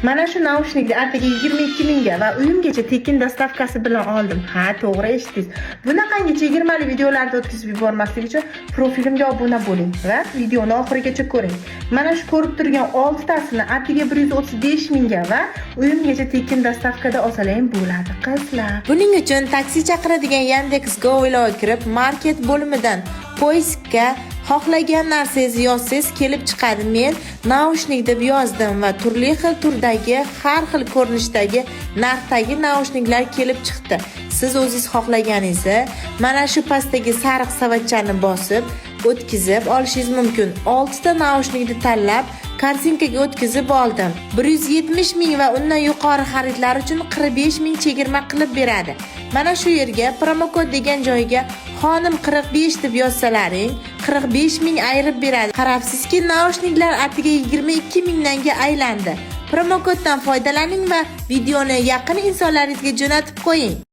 Mana shu naushnikni atigi 22 mingga va uyimgacha tekin dostavkasi bilan oldim. Ha, to'g'ri eshitdingiz. Bunaqangi chegirmali videolarni o'tkazib yubormaslik uchun profilimga obuna bo'ling va videoni oxirigacha ko'ring. Mana shu ko'rib turgan 6 tasini atigi 135 mingga va uyimgacha tekin dostavkada olsalaring bo'ladi, qizlar. Buning uchun taksi chaqiradigan Yandex.Go ilovaga kirib, market bo'limidan poiskga xohlagan narsangizni yozsangiz kelib chiqadi. Men naushnik deb yozdim va turli xil turdagi, har xil ko'rinishdagi, narxdagi naushniklar kelib chiqdi. Siz o'zingiz xohlaganingizni mana shu pastdagi sariq savatchani bosib, o'tkazib olishingiz mumkin. 6 ta naushnikni tanlab, kartinkaga o'tkazib oldim. 170 ming va undan yuqori xaridlar uchun 45 ming chegirma qilib beradi. Mana shu yerga promokod degan joyiga xonim 45 deb yozsalaring, 45 ming ayirib beradi. Qarabsizki, naushniklar atiga 22 mingdanga aylandi. Promokoddan foydalaning va videoni yaqin insonlaringizga jo'natib qo'ying.